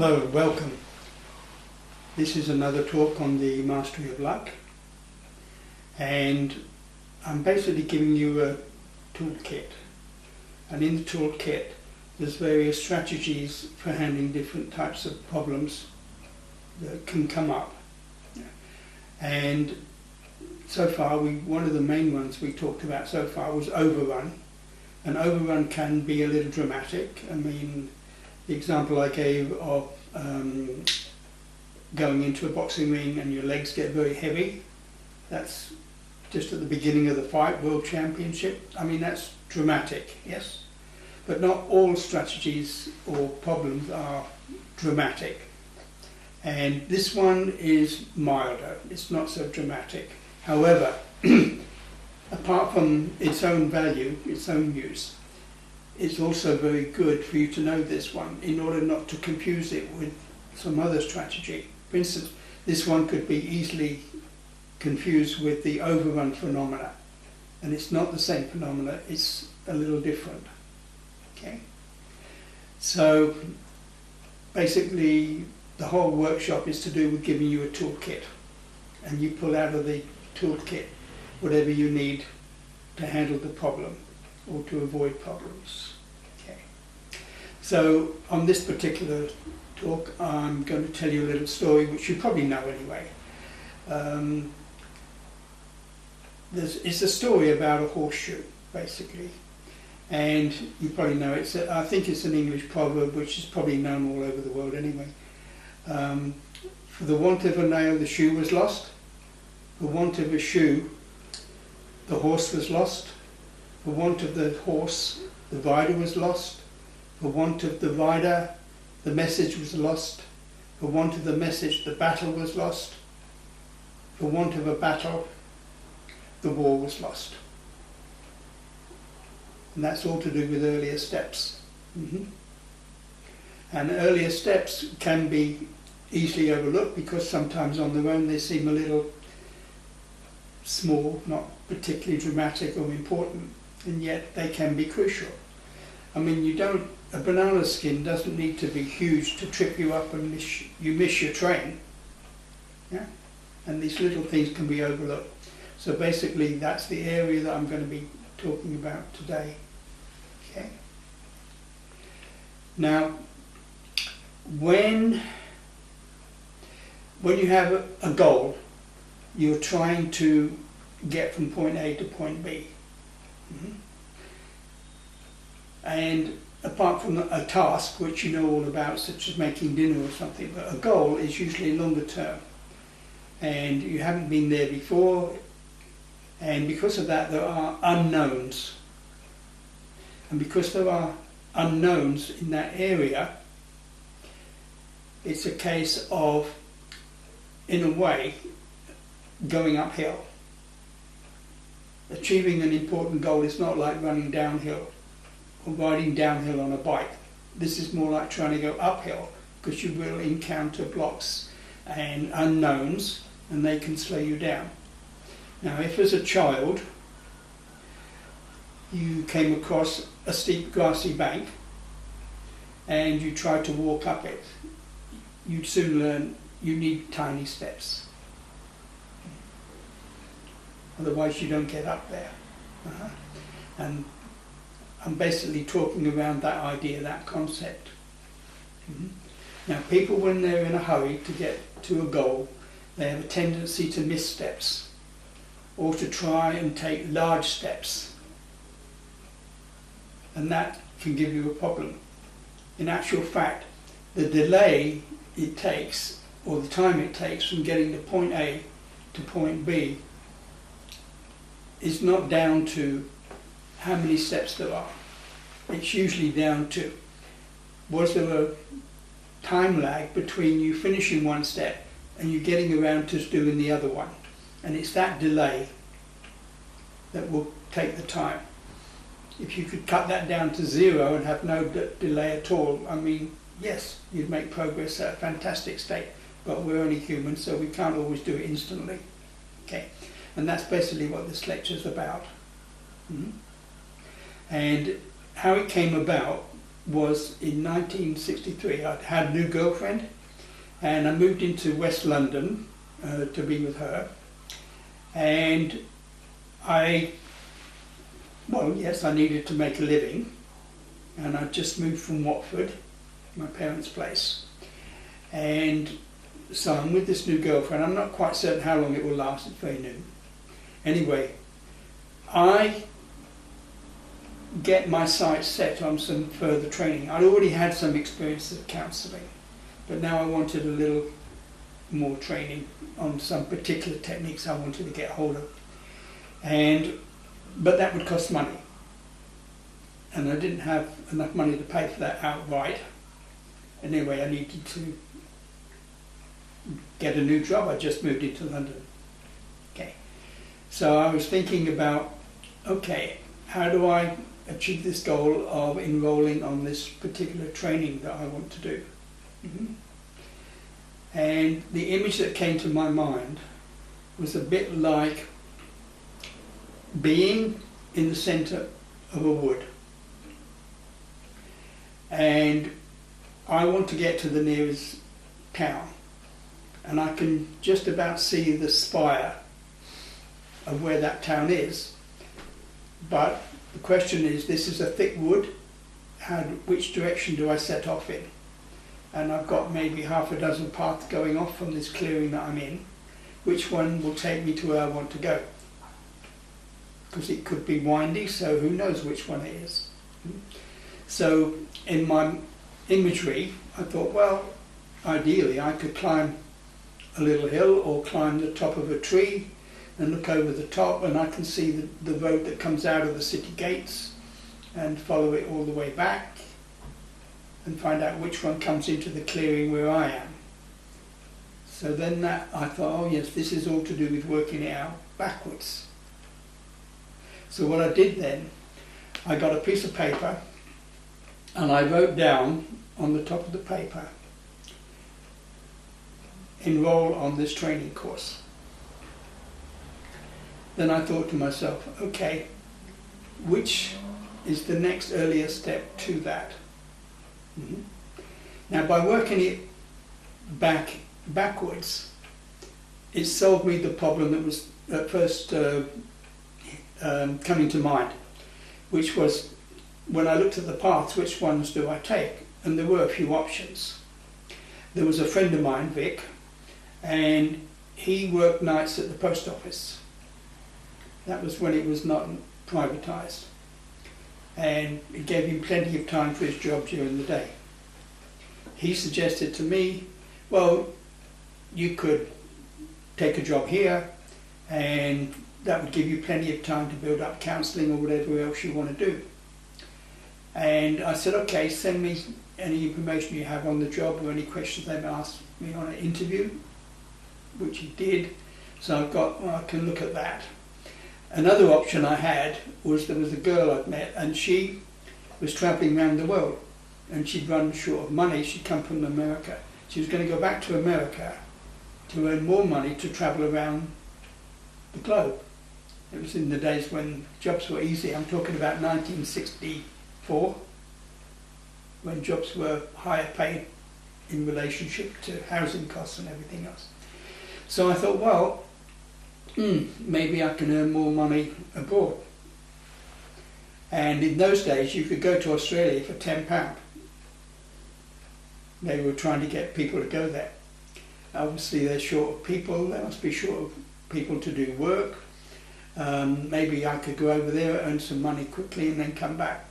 Hello, welcome. This is another talk on the mastery of luck, and I'm basically giving you a toolkit, and in the toolkit there's various strategies for handling different types of problems that can come up. And so far, one of the main ones we talked about so far was overrun. And overrun can be a little dramatic. I mean, the example I gave of going into a boxing ring and your legs get very heavy, that's just at the beginning of the fight, World Championship. I mean, that's dramatic, yes? But not all strategies or problems are dramatic. And this one is milder, it's not so dramatic. However, apart from its own value, its own use, it's also very good for you to know this one in order not to confuse it with some other strategy. For instance, this one could be easily confused with the overrun phenomena, and it's not the same phenomena, it's a little different. Okay? So basically the whole workshop is to do with giving you a toolkit, and you pull out of the toolkit whatever you need to handle the problem or to avoid problems. Okay. So on this particular talk I'm going to tell you a little story which you probably know anyway. It's a story about a horseshoe, basically, and you probably know it. I think it's an English proverb which is probably known all over the world anyway. For the want of a nail the shoe was lost, for want of a shoe the horse was lost, for want of the horse the rider was lost, for want of the rider the message was lost, for want of the message the battle was lost, for want of a battle the war was lost. And that's all to do with earlier steps. And earlier steps can be easily overlooked because sometimes on their own they seem a little small, not particularly dramatic or important, and yet they can be crucial. I mean, a banana skin doesn't need to be huge to trip you up and you miss your train. Yeah? And these little things can be overlooked. So basically that's the area that I'm going to be talking about today. Okay. Now, when you have a goal, you're trying to get from point A to point B. And apart from a task which you know all about, such as making dinner or something, but a goal is usually longer term. And you haven't been there before, and because of that there are unknowns. And because there are unknowns in that area, it's a case of, in a way, going uphill. Achieving an important goal is not like running downhill or riding downhill on a bike. This is more like trying to go uphill, because you will encounter blocks and unknowns, and they can slow you down. Now, if as a child you came across a steep grassy bank and you tried to walk up it, you'd soon learn you need tiny steps. Otherwise you don't get up there. And I'm basically talking around that idea, that concept. Now, people, when they're in a hurry to get to a goal, they have a tendency to miss steps or to try and take large steps. And that can give you a problem. In actual fact, the delay it takes, or the time it takes from getting to point A to point B, is not down to how many steps there are. It's usually down to, was there a time lag between you finishing one step and you getting around to doing the other one? And it's that delay that will take the time. If you could cut that down to zero and have no delay at all, I mean, yes, you'd make progress at a fantastic state, but we're only human, so we can't always do it instantly. Okay, and that's basically what this lecture is about. And how it came about was in 1963. I'd had a new girlfriend, and I moved into West London to be with her. And well, yes, I needed to make a living, and I just moved from Watford, my parents' place. And so I'm with this new girlfriend. I'm not quite certain how long it will last, it's very new. Anyway, I get my sights set on some further training. I'd already had some experience of counselling, but now I wanted a little more training on some particular techniques I wanted to get hold of. But that would cost money, and I didn't have enough money to pay for that outright. Anyway, I needed to get a new job. I just moved into London. Okay, so I was thinking about, okay, how do I achieve this goal of enrolling on this particular training that I want to do? And the image that came to my mind was a bit like being in the centre of a wood, and I want to get to the nearest town, and I can just about see the spire of where that town is, but the question is, this is a thick wood, which direction do I set off in? And I've got maybe half a dozen paths going off from this clearing that I'm in. Which one will take me to where I want to go? Because it could be windy, so who knows which one it is. So in my imagery, I thought, well, ideally I could climb a little hill or climb the top of a tree and look over the top, and I can see the road that comes out of the city gates and follow it all the way back and find out which one comes into the clearing where I am. So then I thought, oh yes, this is all to do with working it out backwards. So what I did then, I got a piece of paper and I wrote down on the top of the paper, enroll on this training course. Then I thought to myself, okay, which is the next earlier step to that? Now, by working it backwards, it solved me the problem that was at first coming to mind, which was when I looked at the paths, which ones do I take? And there were a few options. There was a friend of mine, Vic, and he worked nights at the post office. That was when it was not privatised. And it gave him plenty of time for his job during the day. He suggested to me, well, you could take a job here and that would give you plenty of time to build up counselling or whatever else you want to do. And I said, okay, send me any information you have on the job or any questions they've asked me on an interview, which he did. So I can look at that. Another option I had was there was a girl I'd met, and she was travelling around the world, and she'd run short of money. She'd come from America. She was going to go back to America to earn more money to travel around the globe. It was in the days when jobs were easy. I'm talking about 1964, when jobs were higher paid in relationship to housing costs and everything else. So I thought, well, maybe I can earn more money abroad. And in those days, you could go to Australia for £10. They were trying to get people to go there. Obviously, they're short of people. They must be short of people to do work. Maybe I could go over there, earn some money quickly, and then come back.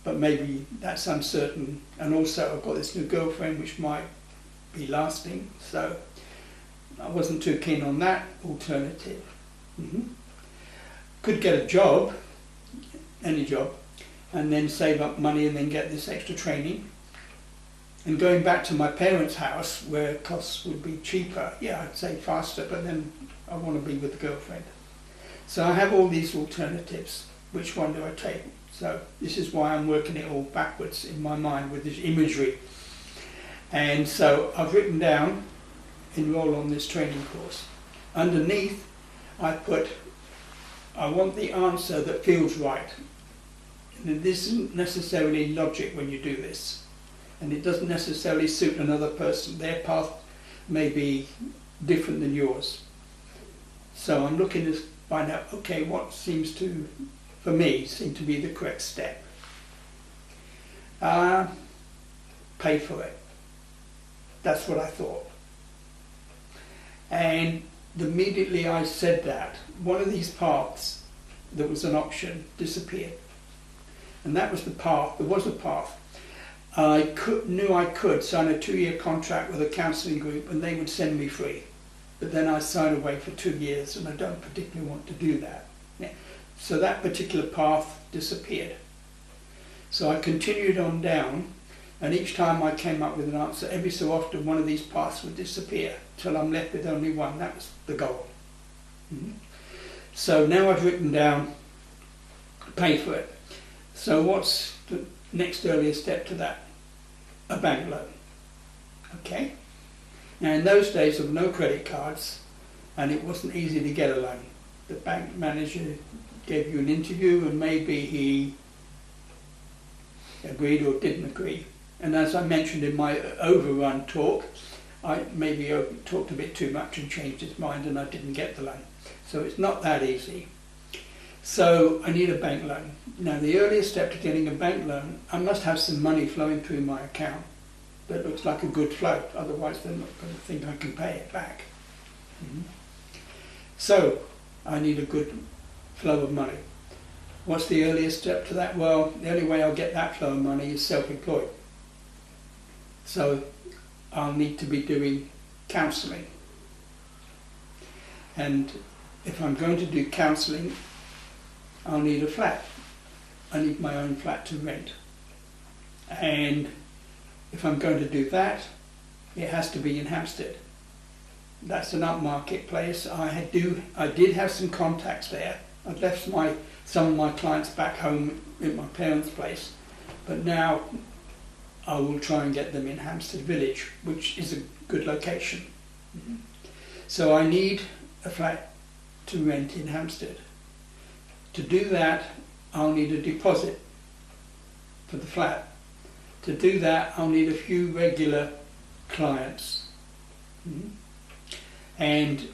But maybe that's uncertain. And also, I've got this new girlfriend, which might be lasting. So I wasn't too keen on that alternative. Could get a job, any job, and then save up money and then get this extra training. And going back to my parents' house, where costs would be cheaper, yeah, I'd say faster, but then I want to be with the girlfriend. So I have all these alternatives. Which one do I take? So this is why I'm working it all backwards in my mind with this imagery. And so I've written down, enroll on this training course. Underneath, I put, I want the answer that feels right. This isn't necessarily logic when you do this, and it doesn't necessarily suit another person. Their path may be different than yours. So I'm looking to find out, okay, what seems to, for me, seem to be the correct step. Pay for it. That's what I thought. And immediately I said that, one of these paths that was an option disappeared. And that was the path, there was a path. I knew I could sign a 2-year contract with a counselling group and they would send me free. But then I signed away for 2 years and I don't particularly want to do that. Yeah. So that particular path disappeared. So I continued on down, and each time I came up with an answer, every so often one of these paths would disappear till I'm left with only one. That was the goal. Mm-hmm. So now I've written down, pay for it. So what's the next earliest step to that? A bank loan. Okay? Now in those days there were no credit cards and it wasn't easy to get a loan. The bank manager gave you an interview and maybe he agreed or didn't agree. And as I mentioned in my overrun talk, I maybe talked a bit too much and changed his mind and I didn't get the loan. So it's not that easy. So I need a bank loan. Now the earliest step to getting a bank loan, I must have some money flowing through my account that looks like a good flow, otherwise they're not going to think I can pay it back. Mm-hmm. So I need a good flow of money. What's the earliest step to that? Well, the only way I'll get that flow of money is self-employed. So I'll need to be doing counselling. And if I'm going to do counselling, I'll need a flat. I need my own flat to rent. And if I'm going to do that, it has to be in Hampstead. That's an upmarket place. I did have some contacts there. I'd left some of my clients back home in my parents' place, but now I will try and get them in Hampstead Village, which is a good location. Mm-hmm. So I need a flat to rent in Hampstead. To do that, I'll need a deposit for the flat. To do that, I'll need a few regular clients. Mm-hmm. And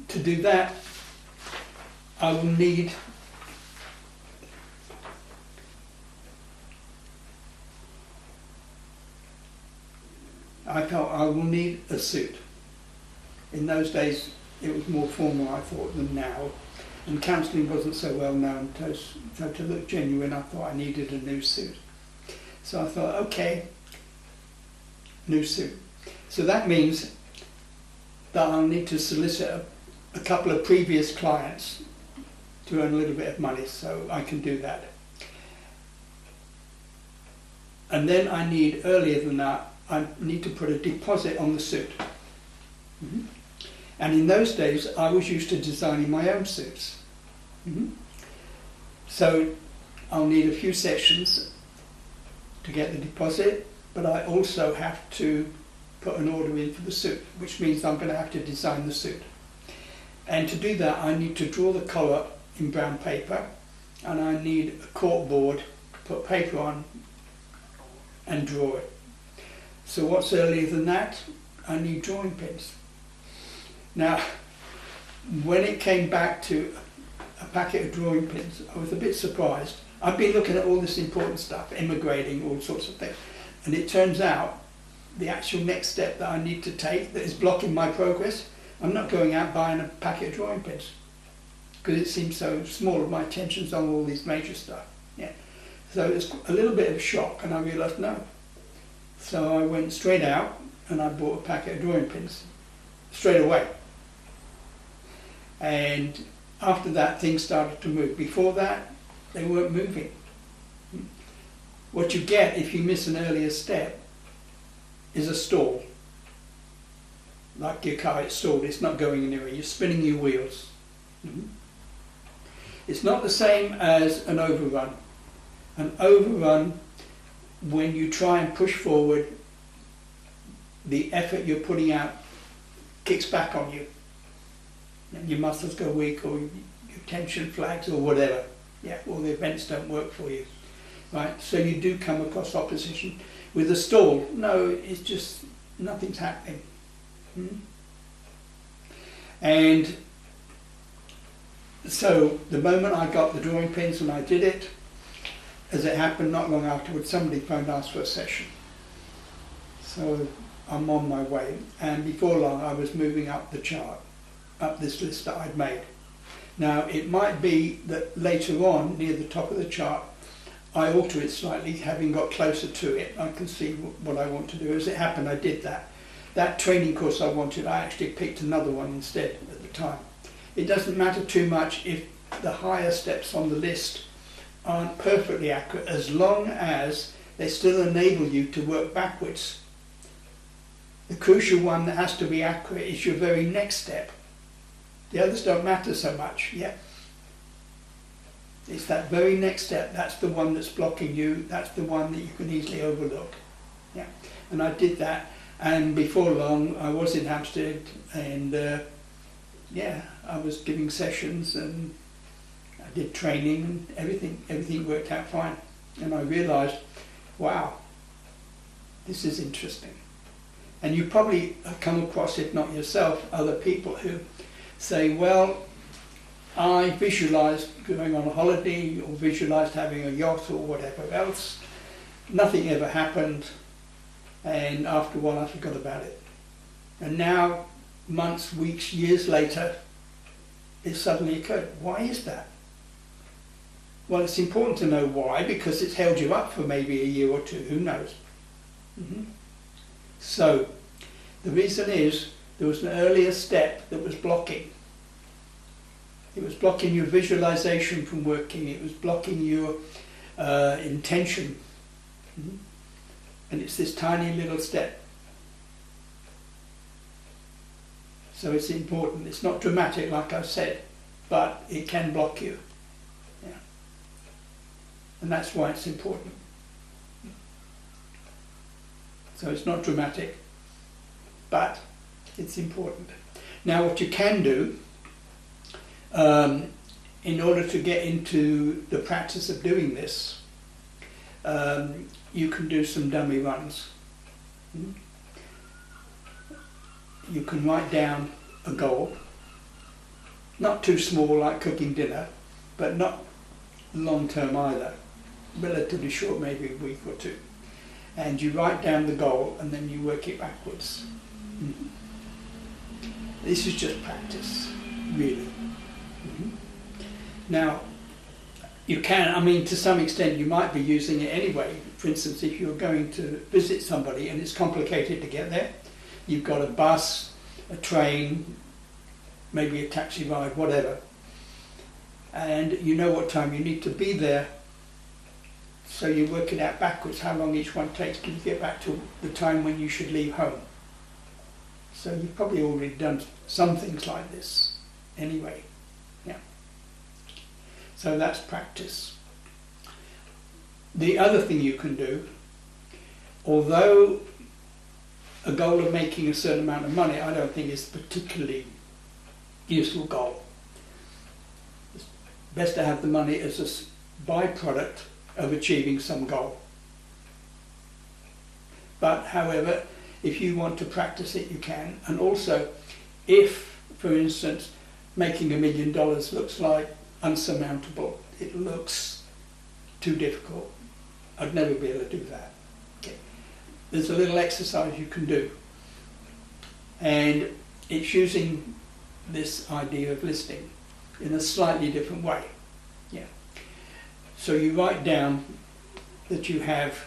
to do that, I will need I felt I will need a suit. In those days it was more formal, I thought, than now, and counselling wasn't so well known, so to look genuine I thought I needed a new suit. So I thought, okay, new suit. So that means that I'll need to solicit a couple of previous clients to earn a little bit of money, so I can do that. And then I need, earlier than that, I need to put a deposit on the suit. Mm-hmm. And in those days, I was used to designing my own suits. Mm-hmm. So I'll need a few sessions to get the deposit, but I also have to put an order in for the suit, which means I'm going to have to design the suit. And to do that, I need to draw the collar in brown paper, and I need a cork board to put paper on and draw it. So what's earlier than that? I need drawing pins. Now, when it came back to a packet of drawing pins, I was a bit surprised. I've been looking at all this important stuff, immigrating, all sorts of things, and it turns out the actual next step that I need to take that is blocking my progress, I'm not going out buying a packet of drawing pins because it seems so small. My attention's on all this major stuff. Yeah. So it's a little bit of a shock, and I realised no. So I went straight out and I bought a packet of drawing pins straight away. And after that, things started to move. Before that, they weren't moving. What you get if you miss an earlier step is a stall. Like your car, it's stalled, it's not going anywhere, you're spinning your wheels. Mm-hmm. It's not the same as an overrun. An overrun, when you try and push forward, the effort you're putting out kicks back on you. And your muscles go weak, or your tension flags, or whatever. Yeah, all the events don't work for you. right? So you do come across opposition. With a stall, no, it's just nothing's happening. And so the moment I got the drawing pins and I did it, as it happened, not long afterwards, somebody phoned and asked for a session. So I'm on my way, and before long I was moving up the chart, up this list that I'd made. Now it might be that later on, near the top of the chart, I alter it slightly, having got closer to it. I can see what I want to do. As it happened, I did that. That training course I wanted, I actually picked another one instead at the time. It doesn't matter too much if the higher steps on the list aren't perfectly accurate, as long as they still enable you to work backwards. The crucial one that has to be accurate is your very next step. The others don't matter so much, yeah. It's that very next step, that's the one that's blocking you, that's the one that you can easily overlook. Yeah. And I did that, and before long I was in Hampstead, and yeah, I was giving sessions and I did training, and everything worked out fine. And I realised, wow, this is interesting. And you probably have come across, if not yourself, other people who say, well, I visualised going on a holiday or visualised having a yacht or whatever else. Nothing ever happened, and after a while I forgot about it. And now, months, weeks, years later, it suddenly occurred. Why is that? Well, it's important to know why, because it's held you up for maybe a year or two, who knows. So, the reason is there was an earlier step that was blocking. It was blocking your visualization from working. It was blocking your intention. And it's this tiny little step. So it's important. It's not dramatic, like I said, but it can block you. Yeah. And that's why it's important. So it's not dramatic, but it's important. Now what you can do, in order to get into the practice of doing this, you can do some dummy runs. You can write down a goal, not too small like cooking dinner, but not long term either, relatively short, maybe a week or two. And you write down the goal and then you work it backwards. This is just practice, really. Now, you can, I mean, to some extent you might be using it anyway. For instance, if you're going to visit somebody and it's complicated to get there, you've got a bus, a train, maybe a taxi ride, whatever, and you know what time you need to be there, so you work it out backwards, how long each one takes till you get back to the time when you should leave home. So you've probably already done some things like this anyway. Yeah. So that's practice. The other thing you can do, although a goal of making a certain amount of money I don't think is a particularly useful goal. It's best to have the money as a byproduct of achieving some goal. But however, if you want to practice it, you can. And also, if, for instance, making $1 million looks like unsurmountable, it looks too difficult, I'd never be able to do that. Okay. There's a little exercise you can do, and it's using this idea of listing in a slightly different way. Yeah. So you write down that you have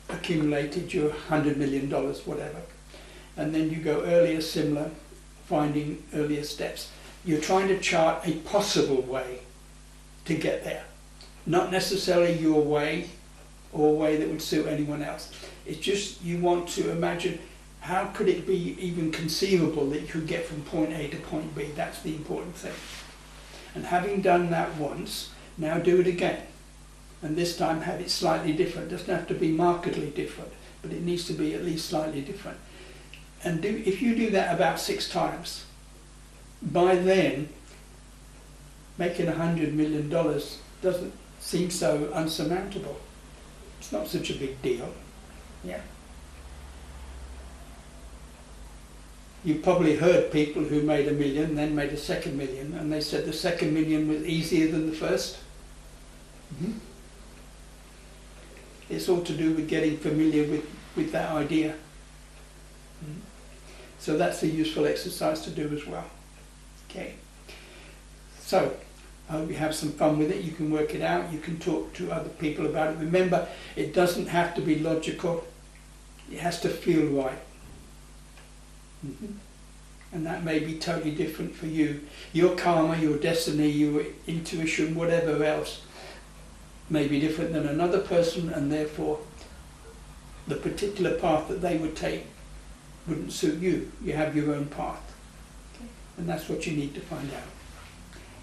accumulated your $100 million, whatever, and then you go earlier, similar, finding earlier steps. You're trying to chart a possible way to get there, not necessarily your way or a way that would suit anyone else. It's just you want to imagine how could it be even conceivable that you could get from point A to point B. That's the important thing. And having done that once, now do it again. And this time have it slightly different. It doesn't have to be markedly different, but it needs to be at least slightly different. And if you do that about 6 times, by then, making $100 million doesn't seem so unsurmountable. It's not such a big deal. Yeah. You've probably heard people who made $1 million, then made a second million, and they said the second million was easier than the first. Mm-hmm. It's all to do with getting familiar with that idea. Mm-hmm. So that's a useful exercise to do as well. Okay. So, I hope you have some fun with it. You can work it out. You can talk to other people about it. Remember, it doesn't have to be logical. It has to feel right. Mm-hmm. And that may be totally different for you. Your karma, your destiny, your intuition, whatever else, may be different than another person, and therefore the particular path that they would take wouldn't suit you. You have your own path. Okay. And that's what you need to find out.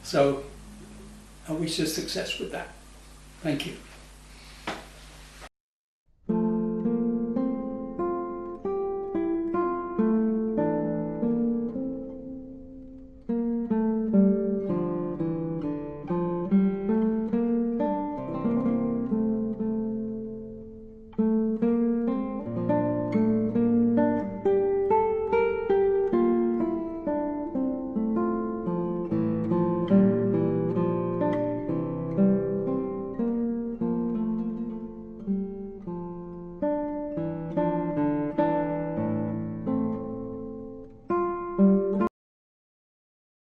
So, I wish you success with that. Thank you.